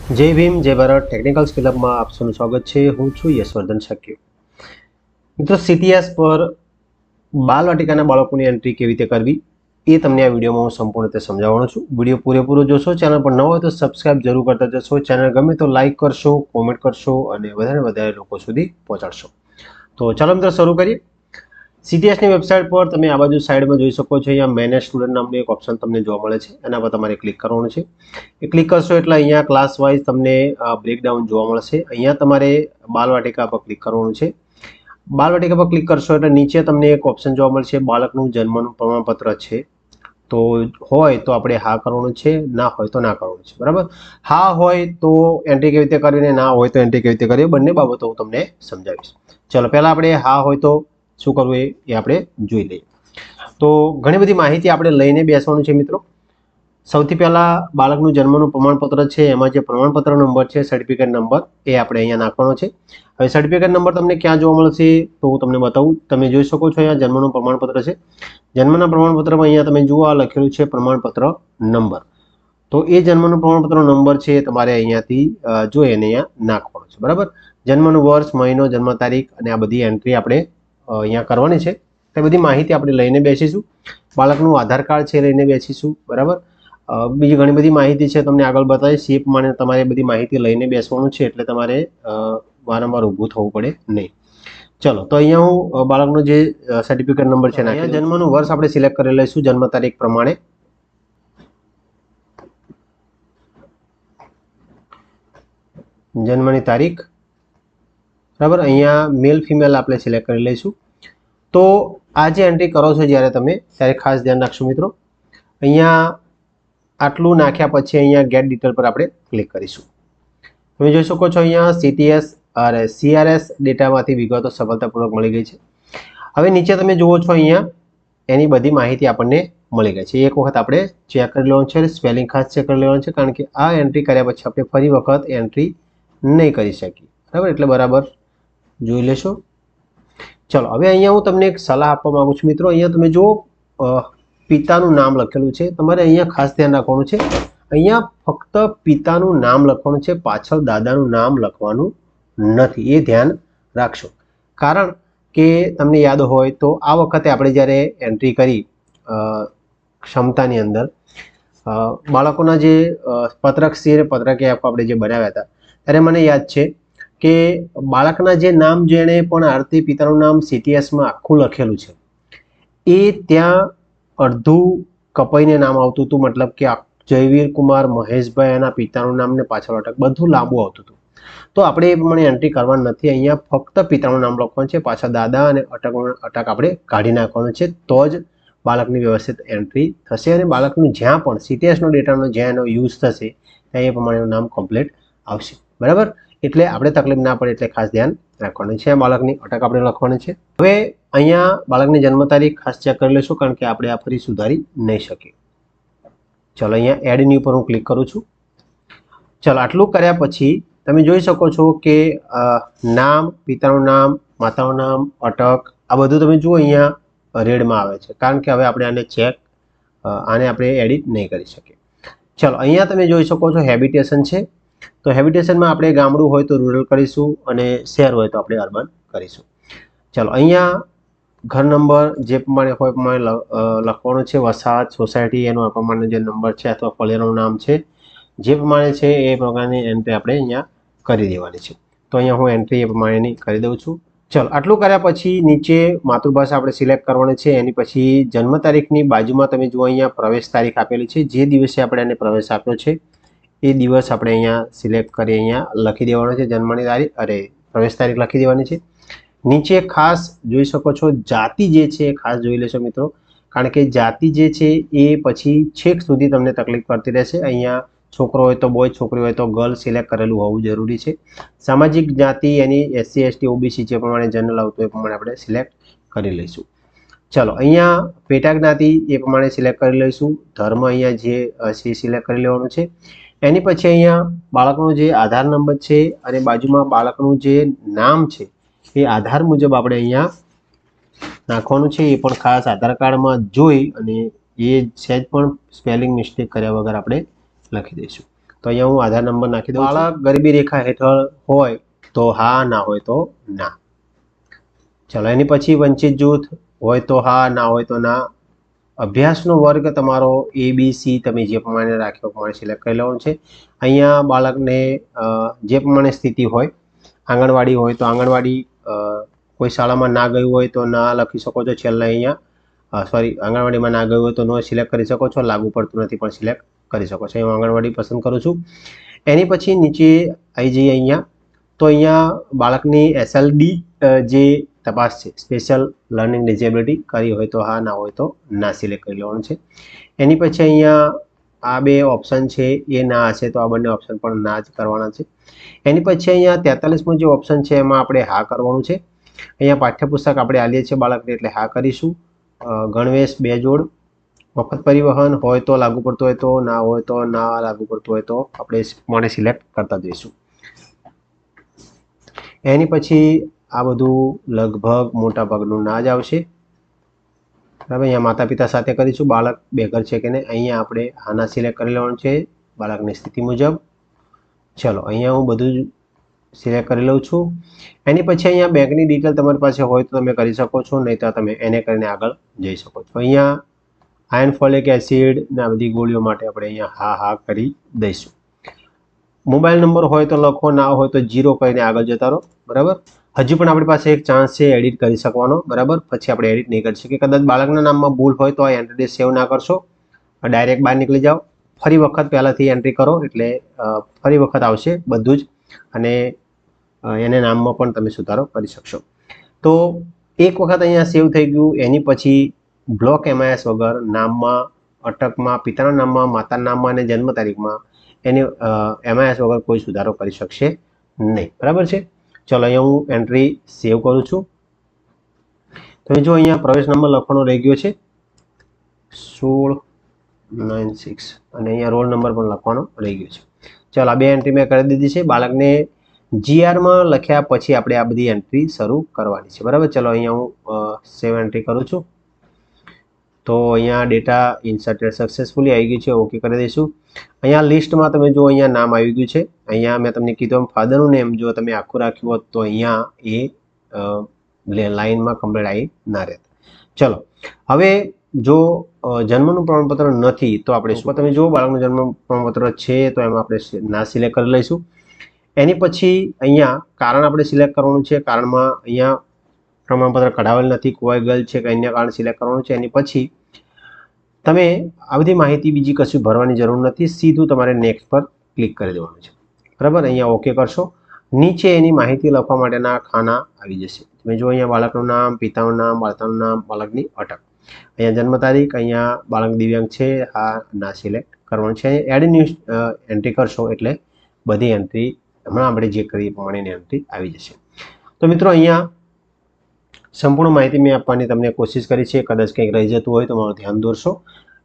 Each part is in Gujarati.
जय भीम जय भारत टेक्निकल स्किल अप में आप सबનું સ્વાગત છે। હું છું યશવર્ધન શક્ય। મિત્રો CTS પર બાલવાટિકાના બાળકોની એન્ટ્રી કેવી રીતે કરવી એ તમને આ વિડીયોમાં હું સંપૂર્ણ રીતે સમજાવવાનો છું। વિડીયો પૂરેપૂરો જોશો, ચેનલ પર ન હોય તો સબસ્ક્રાઇબ જરૂર કરતા જશો। ચેનલ ગમે તો લાઈક કરશો, કોમેન્ટ કરશો અને વધારે લોકો સુધી પહોંચાડશો। તો ચાલો મિત્રો શરૂ કરીએ। CTS ની વેબસાઇટ પર તમે આ બાજુ સાઈડમાં જોઈ શકો છો, અહીંયા મેનેજ સ્ટુડન્ટ નામનું એક ઓપ્શન તમને જોવા મળે છે। એના પર તમારે ક્લિક કરવાનું છે। એ ક્લિક કરશો એટલે અહીંયા ક્લાસ વાઇઝ તમને બ્રેકડાઉન જોવા મળશે। અહીંયા તમારે બાલવાટિકા પર ક્લિક કરવાનું છે। બાલવાટિકા પર ક્લિક કરશો એટલે નીચે તમને એક ઓપ્શન જોવા મળશે, બાળકનું જન્મનું પ્રમાણપત્ર છે તો હોય તો આપણે હા કરવાનું છે, ના હોય તો ના કરવાનું છે, બરાબર। હા હોય તો એન્ટ્રી કેવી રીતે કરવી ને ના હોય તો એન્ટ્રી કેવી રીતે કરવી, બંને બાબતો હું તમને સમજાવીશ। ચલો પહેલા આપણે હા હોય તો શું કરવું એ આપણે જોઈ લઈએ। તો ઘણી બધી માહિતી આપણે લઈને બેસવાનું છે મિત્રો। સૌથી પહેલા બાળકનું જન્મનું પ્રમાણપત્ર છે, એમાં જે પ્રમાણપત્ર નંબર છે, સર્ટિફિકેટ નંબર, એ આપણે અહીંયા નાખવાનો છે। હવે સર્ટિફિકેટ નંબર તમને ક્યાં જોવા મળશે તો હું તમને બતાવું। તમે જોઈ શકો છો અહીંયા જન્મનું પ્રમાણપત્ર છે। જન્મના પ્રમાણપત્રમાં અહીંયા તમે જુઓ આ લખેલું છે પ્રમાણપત્ર નંબર, તો એ જન્મનું પ્રમાણપત્ર નંબર છે તમારે અહીંયાથી જોઈ અને અહીંયા નાખવાનો છે, બરાબર। જન્મનું વર્ષ, મહિનો, જન્મ તારીખ અને આ બધી એન્ટ્રી આપણે અહીંયા કરવાની છે। તે બધી માહિતી આપણે લઈને બેસીશું। બાળકનું આધાર કાર્ડ છે લઈને બેસીશું, બરાબર। બીજી ઘણી બધી માહિતી છે તમને આગળ બતાવીશ। એ પ્રમાણે તમારે બધી માહિતી લઈને બેસવાનું છે એટલે તમારે વારંવાર ઊભું થવું પડે નહીં। ચલો તો અહીંયા હું બાળકનો જે સર્ટિફિકેટ નંબર છે અહીંયા જન્મનું વર્ષ આપણે સિલેક્ટ કરી લઈશું જન્મ તારીખ પ્રમાણે। જન્મની તારીખ, બરાબર। અહીંયા મેલ ફિમેલ આપણે સિલેક્ટ કરી લઈશું। તો આ જે એન્ટ્રી કરો છો જ્યારે તમે, ત્યારે ખાસ ધ્યાન રાખશો મિત્રો, અહીંયા આટલું નાખ્યા પછી અહીંયા ગેટ ડિટેલ પર આપણે ક્લિક કરીશું। તમે જોઈ શકો છો અહીંયા CTS અને CRS ડેટામાંથી વિગતો સફળતાપૂર્વક મળી ગઈ છે। હવે નીચે તમે જુઓ છો અહીંયા એની બધી માહિતી આપણને મળી ગઈ છે। એક વખત આપણે ચેક કરી લેવાનું છે, સ્પેલિંગ ખાસ ચેક કરી લેવાનું છે, કારણ કે આ એન્ટ્રી કર્યા પછી આપણે ફરી વખત એન્ટ્રી નહીં કરી શકીએ, બરાબર। એટલે બરાબર જોઈ લેશો। ચલો હવે અહીંયા હું તમને એક સલાહ આપવા માંગુ છું મિત્રો। અહીંયા તમે જુઓ પિતાનું નામ લખેલું છે, તમારે અહીંયા ખાસ ધ્યાન રાખવાનું છે। અહીંયા ફક્ત પિતાનું નામ લખવાનું છે, પાછળ દાદાનું નામ લખવાનું નથી, એ ધ્યાન રાખશો। કારણ કે તમને યાદ હોય તો આ વખતે આપણે જ્યારે એન્ટ્રી કરી ક્ષમતાની અંદર બાળકોના જે પત્રક C અને પત્રક F આપણે જે બનાવ્યા હતા, ત્યારે મને યાદ છે કે બાળકના જે નામ જેણે પણ આરતી પિતાનું નામ CTSમાં આખું લખેલું છે એ ત્યાં અડધું કપાઈને નામ આવતું હતું, મતલબ કે જયવીર કુમાર મહેશભાઈ એના પિતાનું નામ ને પાછળ અટક બધું લાંબુ આવતું હતું। તો આપણે એ પ્રમાણે એન્ટ્રી કરવાની નથી। અહીંયા ફક્ત પિતાનું નામ લખવાનું છે, પાછળ દાદા અને અટક આપણે કાઢી નાખવાનું છે, તો જ બાળકની વ્યવસ્થિત એન્ટ્રી થશે અને બાળકનું જ્યાં પણ CTSનો ડેટાનો જ્યાં એનો યુઝ થશે ત્યાં એ પ્રમાણેનું નામ કમ્પ્લીટ આવશે, બરાબર। એટલે આપણે તકલીફ ના પડે એટલે ખાસ ધ્યાન રાખવાનું છે। બાળકની અટક આપણે લખવાની છે। હવે અહીંયા બાળકની જન્મ તારીખ ખાસ ચેક કરી લઈશું, કારણ કે આપણે આ ફરી સુધારી નહીં શકીએ। ચલો અહીંયા એડની ઉપર હું ક્લિક કરું છું। ચલો આટલું કર્યા પછી તમે જોઈ શકો છો કે નામ, પિતાનું નામ, માતાનું નામ, અટક, આ બધું તમે જુઓ અહીંયા રેડમાં આવે છે, કારણ કે હવે આપણે આને આપણે એડિટ નહીં કરી શકીએ। ચલો અહીંયા તમે જોઈ શકો છો હેબિટેશન છે, તો હેબિટેશનમાં આપણે ગામડું હોય તો રૂરલ કરીશું અને શહેર હોય તો આપણે અર્બન કરીશું। ચલો અહીંયા ઘર નંબર જે પ્રમાણે હોય પ્રમાણે લખવાનો છે, વસાહત, સોસાયટી, એનો આ પ્રમાણે જે નંબર છે અથવા ફળિયાનું નામ છે જે પ્રમાણે છે એ પ્રકારની એન્ટ્રી આપણે અહીંયા કરી દેવાની છે। તો અહીંયા હું એન્ટ્રી એ પ્રમાણેની કરી દઉં છું। ચલો આટલું કર્યા પછી નીચે માતૃભાષા આપણે સિલેક્ટ કરવાની છે। એની પછી જન્મ તારીખની બાજુમાં તમે જુઓ અહીંયા પ્રવેશ તારીખ આપેલી છે, જે દિવસે આપણે એને પ્રવેશ આપ્યો છે એ દિવસ આપણે અહીંયા સિલેક્ટ કરી અહીંયા લખી દેવાનો છે। જન્મની તારીખ પ્રવેશ તારીખ લખી દેવાની છે। નીચે ખાસ જોઈ શકો છો જાતિ જે છે એ ખાસ જોઈ લેશો મિત્રો, કારણ કે જાતિ જે છે એ પછી છેક સુધી તમને તકલીફ પડતી રહેશે। અહીંયા છોકરો હોય તો બોય, છોકરી હોય તો ગર્લ સિલેક્ટ કરેલું હોવું જરૂરી છે। સામાજિક જાતિ એની SC ST OBC જે પ્રમાણે જનરલ આવતું એ પ્રમાણે આપણે સિલેક્ટ કરી લઈશું। ચલો અહીંયા પેટા જ્ઞાતિ એ પ્રમાણે સિલેક્ટ કરી લઈશું। ધર્મ અહીંયા જે છે સિલેક્ટ કરી લેવાનું છે। એની પછી અહીંયા બાળકનો જે આધાર નંબર છે અને બાજુમાં બાળકનું જે નામ છે એ આધાર મુજબ આપણે અહીંયા નાખવાનું છે। એ પણ ખાસ આધાર કાર્ડમાં જોઈ અને એ સહેજ પણ સ્પેલિંગ મિસ્ટેક કર્યા વગર આપણે લખી દઈશું। તો અહીંયા હું આધાર નંબર નાખી દઉં. બાળક ગરીબી રેખા હેઠળ હોય તો હા, ના હોય તો ના. ચલો એની પછી વંચિત જૂથ હોય તો હા, ના હોય તો ના. અભ્યાસનો વર્ગ તમારો ABC તમે જે પ્રમાણે રાખ્યો પ્રમાણે સિલેક્ટ કરી લેવાનું છે. અહીંયા બાળકને જે પ્રમાણે સ્થિતિ હોય, આંગણવાડી હોય તો આંગણવાડી, કોઈ શાળામાં ના ગયું હોય તો ના લખી શકો છો. છેલ્લે અહીંયા આંગણવાડીમાં ના ગયું હોય તો નો સિલેક્ટ કરી શકો છો. લાગુ પડતું નથી પણ સિલેક્ટ કરી શકો છો. હું આંગણવાડી પસંદ કરું છું. એની પછી નીચે આવી જઈએ અહીંયા, તો અહીંયા બાળકની SLD જે તપાસ છે, સ્પેશિયલ લર્નિંગ ડિસેબિલિટી કરી હોય તો હા, ના હોય તો ના સિલેક્ટ કરી લેવાનું છે. એની પછી અહીંયા આ બે ઓપ્શન છે એ ના હશે તો આ બંને ઓપ્શન પણ ના જ કરવાના છે. એની પછી અહીંયા 43મો જે ઓપ્શન છે એમાં આપણે હા કરવાનું છે. અહીંયા પાઠ્યપુસ્તક આપણે આલીએ છીએ બાળકને એટલે હા કરીશું. ગણવેશ 2 જોડ, મફત પરિવહન હોય તો લાગુ પડતું હોય તો, ના હોય તો ના, લાગુ પડતું હોય તો આપણે મને સિલેક્ટ કરતા જઈશું. એની પછી આ બધું લગભગ મોટા ભાગનું ના જ આવશે. બરાબર, અહીંયા માતા પિતા સાથે કરીશું. બાળક બેઘર છે કે નહીં અહીંયા આપણે આના સિલેક્ટ કરી લેવાનું છે બાળકની સ્થિતિ મુજબ. ચલો અહીંયા હું બધું જ સિલેક્ટ કરી લઉં છું. એની પછી અહીંયા બેંકની ડિટેલ તમારી પાસે હોય તો તમે કરી શકો છો, નહીં તો તમે એને કરીને આગળ જઈ શકો છો. અહીંયા આયર્ન ફોલિક એસિડ ને આ બધી ગોળીઓ માટે આપણે અહીંયા હા હા કરી દઈશું. મોબાઈલ નંબર હોય તો લખો, ના હોય તો 0 કરીને આગળ જતા રહો. બરાબર, હજી પણ આપણી પાસે એક ચાન્સ છે એડિટ કરી શકવાનો. બરાબર, પછી આપણે એડિટ નહીં કરી શકીએ. કદાચ બાળકના નામમાં ભૂલ હોય તો આ એન્ટ્રી સેવ ના કરશો, ડાયરેક્ટ બહાર નીકળી જાઓ. ફરી વખત પહેલાંથી એન્ટ્રી કરો એટલે ફરી વખત આવશે બધું જ, અને એને નામમાં પણ તમે સુધારો કરી શકશો. તો એક વખત અહીંયા સેવ થઈ ગયું. એની પછી બ્લોક MIS વગર નામમાં, અટકમાં, પિતાના નામમાં, માતાના નામમાં અને જન્મ તારીખમાં એની MIS વગર કોઈ સુધારો કરી શકશે નહીં. બરાબર છે. ચલો અહીંયા હું એન્ટ્રી સેવ કરું છું. તમે જો અહીંયા પ્રવેશ નંબર લખવાનો રહી ગયો છે 1696 અને અહીંયા રોલ નંબર પણ લખવાનો રહી ગયો છે. ચાલો આ બે એન્ટ્રી મેં કરી દીધી છે. બાળકને GRમાં લખ્યા પછી આપણે આ બધી એન્ટ્રી શરૂ કરવાની છે. બરાબર, ચલો અહીંયા હું સેવ એન્ટ્રી કરું છું. તો અહીંયા ડેટા ઇન્સર્ટેડ સક્સેસફુલી આવી ગયું છે. ઓકે કરી દઈશું. અહીંયા લિસ્ટમાં તમે જો અહીંયા નામ આવી ગયું છે. અહીંયા મેં તમને કીધું ફાધરનું નેમ જો તમે આખું રાખ્યું હોત તો અહીંયા એ લાઇનમાં કમ્પ્લીટ આવી ના રહેત. ચલો હવે જો જન્મનું પ્રમાણપત્ર નથી તો આપણે શું, તમે જો બાળકનું જન્મ પ્રમાણપત્ર છે તો એમાં આપણે ના સિલેક્ટ કરી લઈશું. એની પછી અહીંયા કારણ આપણે સિલેક્ટ કરવાનું છે. કારણમાં અહીંયા પ્રમાણપત્ર કઢાવેલ નથી, ખોવાઈ ગયેલ છે કે અન્ય કારણ સિલેક્ટ કરવાનું છે. એની પછી તમે આ બધી માહિતી બીજી કશું ભરવાની જરૂર નથી, સીધું તમારે નેક્સ્ટ પર ક્લિક કરી દેવાનું છે. બરાબર, અહીંયા ઓકે કરશો. નીચે એની માહિતી લખવા માટેના ખાના આવી જશે. તમે જો અહીંયા બાળકનું નામ, પિતાનું નામ, માતાનું નામ, બાળકની અટક, અહીંયા જન્મ તારીખ, અહીંયા બાળક દિવ્યાંગ છે, હા ના સિલેક્ટ કરવાનું છે. એડ ન્યૂ એન્ટ્રી કરશો એટલે બધી એન્ટ્રી હમણાં આપણે જે કરીએ પ્રમાણેની એન્ટ્રી આવી જશે. તો મિત્રો અહીંયા સંપૂર્ણ માહિતી મેં આપવાની તમને કોશિશ કરી છે. કદાચ કંઈક રહી જતું હોય તો મારું ધ્યાન દોરશો.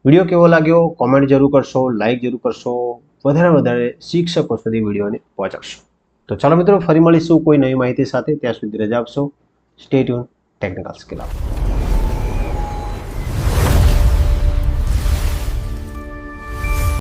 વિડીયો કેવો લાગ્યો કોમેન્ટ જરૂર કરશો, લાઇક જરૂર કરશો, વધારે શિક્ષકો સુધી વિડીયોને પહોંચાડશો. તો ચાલો મિત્રો ફરી મળીશું કોઈ નવી માહિતી સાથે. ત્યાં સુધી રજા આપશો. Stay tune technical skill.